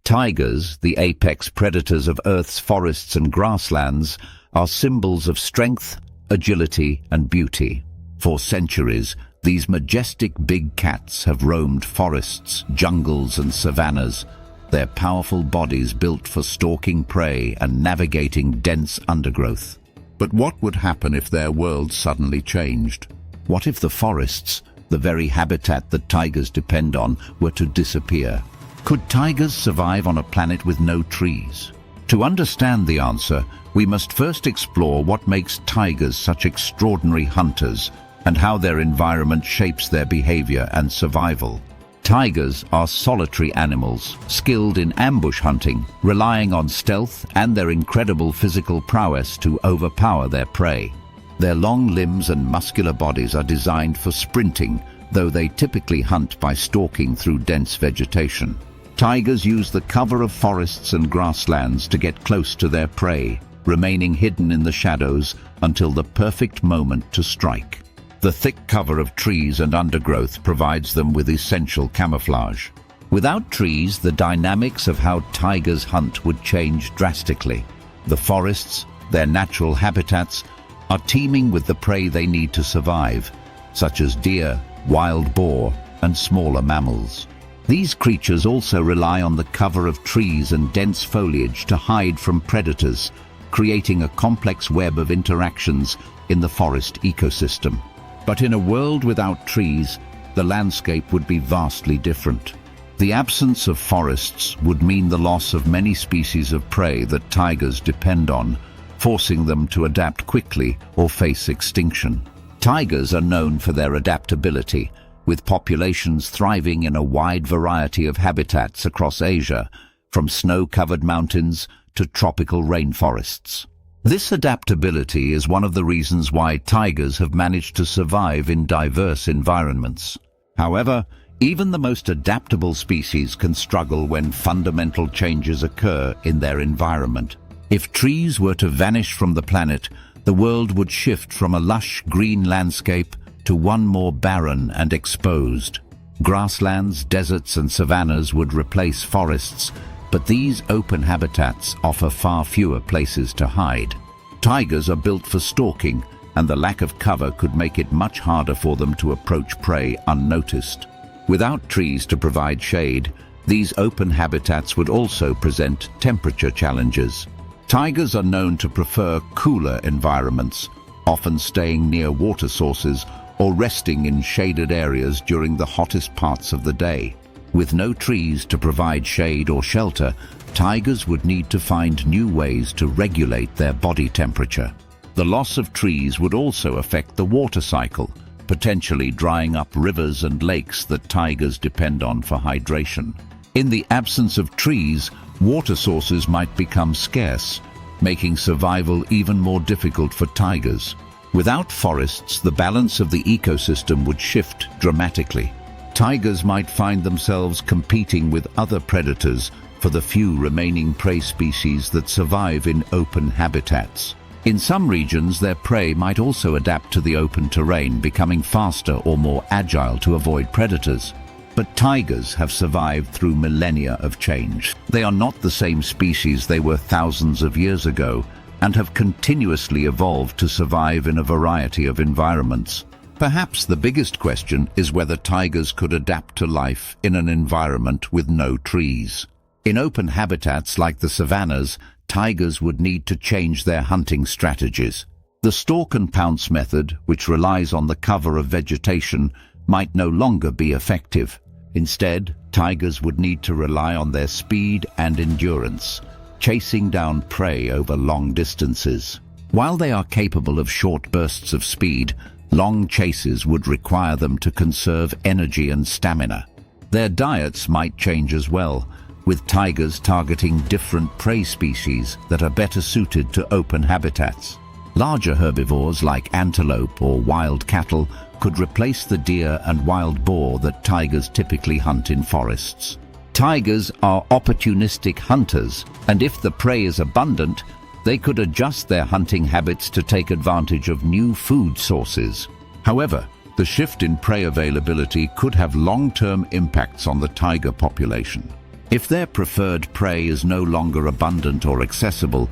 Tigers, the apex predators of Earth's forests and grasslands, are symbols of strength, agility, and beauty. For centuries, these majestic big cats have roamed forests, jungles, and savannas, their powerful bodies built for stalking prey and navigating dense undergrowth. But what would happen if their world suddenly changed? What if the forests, the very habitat that tigers depend on, were to disappear? Could tigers survive on a planet with no trees? To understand the answer, we must first explore what makes tigers such extraordinary hunters and how their environment shapes their behavior and survival. Tigers are solitary animals, skilled in ambush hunting, relying on stealth and their incredible physical prowess to overpower their prey. Their long limbs and muscular bodies are designed for sprinting, though they typically hunt by stalking through dense vegetation. Tigers use the cover of forests and grasslands to get close to their prey, remaining hidden in the shadows until the perfect moment to strike. The thick cover of trees and undergrowth provides them with essential camouflage. Without trees, the dynamics of how tigers hunt would change drastically. The forests, their natural habitats, are teeming with the prey they need to survive, such as deer, wild boar, and smaller mammals. These creatures also rely on the cover of trees and dense foliage to hide from predators, creating a complex web of interactions in the forest ecosystem. But in a world without trees, the landscape would be vastly different. The absence of forests would mean the loss of many species of prey that tigers depend on, forcing them to adapt quickly or face extinction. Tigers are known for their adaptability, with populations thriving in a wide variety of habitats across Asia, from snow-covered mountains to tropical rainforests. This adaptability is one of the reasons why tigers have managed to survive in diverse environments. However, even the most adaptable species can struggle when fundamental changes occur in their environment. If trees were to vanish from the planet, the world would shift from a lush green landscape to one more barren and exposed. Grasslands, deserts, and savannas would replace forests, but these open habitats offer far fewer places to hide. Tigers are built for stalking, and the lack of cover could make it much harder for them to approach prey unnoticed. Without trees to provide shade, these open habitats would also present temperature challenges. Tigers are known to prefer cooler environments, often staying near water sources or resting in shaded areas during the hottest parts of the day. With no trees to provide shade or shelter, tigers would need to find new ways to regulate their body temperature. The loss of trees would also affect the water cycle, potentially drying up rivers and lakes that tigers depend on for hydration. In the absence of trees, water sources might become scarce, making survival even more difficult for tigers. Without forests, the balance of the ecosystem would shift dramatically. Tigers might find themselves competing with other predators for the few remaining prey species that survive in open habitats. In some regions, their prey might also adapt to the open terrain, becoming faster or more agile to avoid predators. But tigers have survived through millennia of change. They are not the same species they were thousands of years ago, and have continuously evolved to survive in a variety of environments. Perhaps the biggest question is whether tigers could adapt to life in an environment with no trees. In open habitats like the savannas, tigers would need to change their hunting strategies. The stalk and pounce method, which relies on the cover of vegetation, might no longer be effective. Instead, tigers would need to rely on their speed and endurance, chasing down prey over long distances. While they are capable of short bursts of speed, long chases would require them to conserve energy and stamina. Their diets might change as well, with tigers targeting different prey species that are better suited to open habitats. Larger herbivores like antelope or wild cattle could replace the deer and wild boar that tigers typically hunt in forests. Tigers are opportunistic hunters, and if the prey is abundant, they could adjust their hunting habits to take advantage of new food sources. However, the shift in prey availability could have long-term impacts on the tiger population. If their preferred prey is no longer abundant or accessible,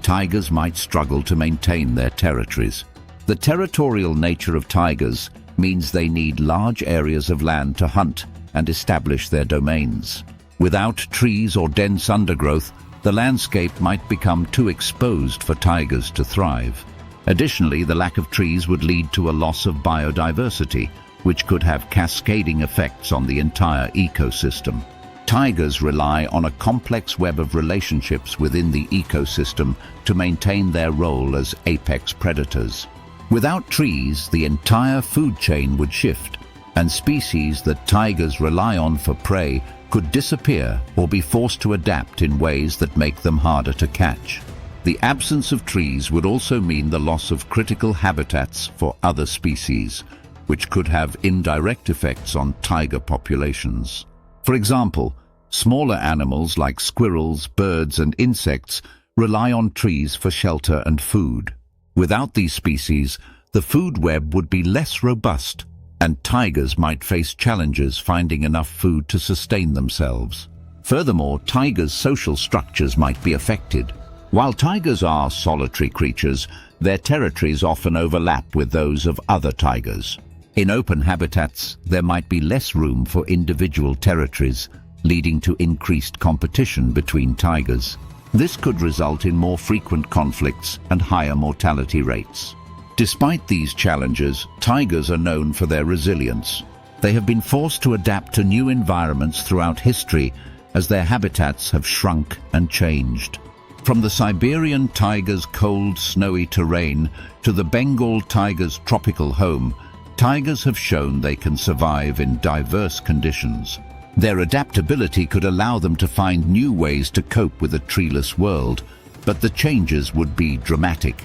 tigers might struggle to maintain their territories. The territorial nature of tigers means they need large areas of land to hunt and establish their domains. Without trees or dense undergrowth, the landscape might become too exposed for tigers to thrive. Additionally, the lack of trees would lead to a loss of biodiversity, which could have cascading effects on the entire ecosystem. Tigers rely on a complex web of relationships within the ecosystem to maintain their role as apex predators. Without trees, the entire food chain would shift, and species that tigers rely on for prey could disappear or be forced to adapt in ways that make them harder to catch. The absence of trees would also mean the loss of critical habitats for other species, which could have indirect effects on tiger populations. For example, smaller animals like squirrels, birds, and insects rely on trees for shelter and food. Without these species, the food web would be less robust, and tigers might face challenges finding enough food to sustain themselves. Furthermore, tigers' social structures might be affected. While tigers are solitary creatures, their territories often overlap with those of other tigers. In open habitats, there might be less room for individual territories, leading to increased competition between tigers. This could result in more frequent conflicts and higher mortality rates. Despite these challenges, tigers are known for their resilience. They have been forced to adapt to new environments throughout history as their habitats have shrunk and changed. From the Siberian tiger's cold, snowy terrain to the Bengal tiger's tropical home, tigers have shown they can survive in diverse conditions. Their adaptability could allow them to find new ways to cope with a treeless world, but the changes would be dramatic.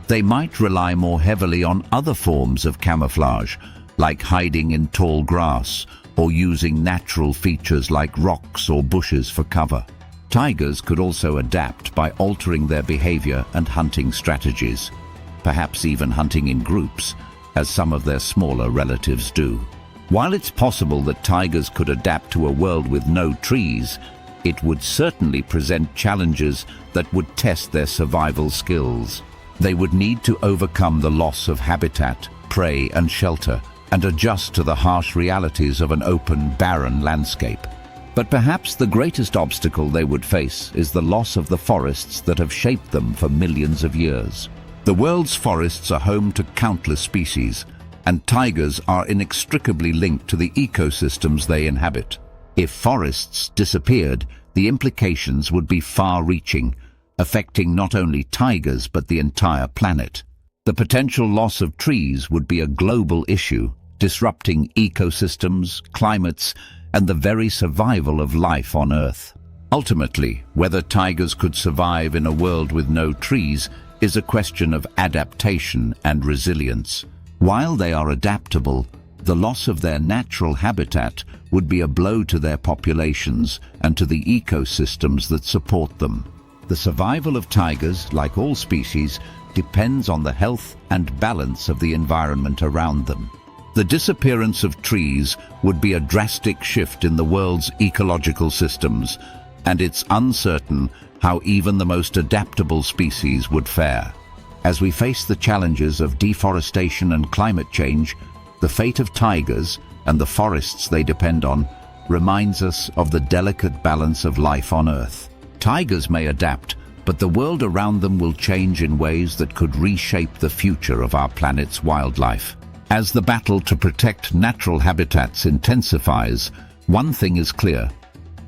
They might rely more heavily on other forms of camouflage, like hiding in tall grass or using natural features like rocks or bushes for cover. Tigers could also adapt by altering their behavior and hunting strategies, perhaps even hunting in groups, as some of their smaller relatives do. While it's possible that tigers could adapt to a world with no trees, it would certainly present challenges that would test their survival skills. They would need to overcome the loss of habitat, prey, and shelter, and adjust to the harsh realities of an open, barren landscape. But perhaps the greatest obstacle they would face is the loss of the forests that have shaped them for millions of years. The world's forests are home to countless species, and tigers are inextricably linked to the ecosystems they inhabit. If forests disappeared, the implications would be far-reaching, affecting not only tigers but the entire planet. The potential loss of trees would be a global issue, disrupting ecosystems, climates, and the very survival of life on Earth. Ultimately, whether tigers could survive in a world with no trees is a question of adaptation and resilience. While they are adaptable, the loss of their natural habitat would be a blow to their populations and to the ecosystems that support them. The survival of tigers, like all species, depends on the health and balance of the environment around them. The disappearance of trees would be a drastic shift in the world's ecological systems, and it's uncertain how even the most adaptable species would fare. As we face the challenges of deforestation and climate change, the fate of tigers and the forests they depend on reminds us of the delicate balance of life on Earth. Tigers may adapt, but the world around them will change in ways that could reshape the future of our planet's wildlife. As the battle to protect natural habitats intensifies, one thing is clear.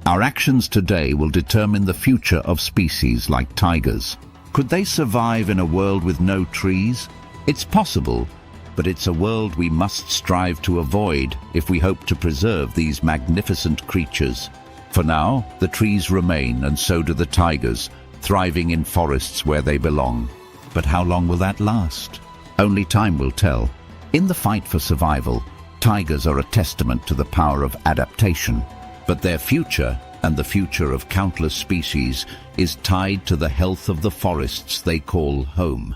Our actions today will determine the future of species like tigers. Could they survive in a world with no trees? It's possible, but it's a world we must strive to avoid if we hope to preserve these magnificent creatures. For now, the trees remain, and so do the tigers, thriving in forests where they belong. But how long will that last? Only time will tell. In the fight for survival, tigers are a testament to the power of adaptation, but their future and the future of countless species is tied to the health of the forests they call home.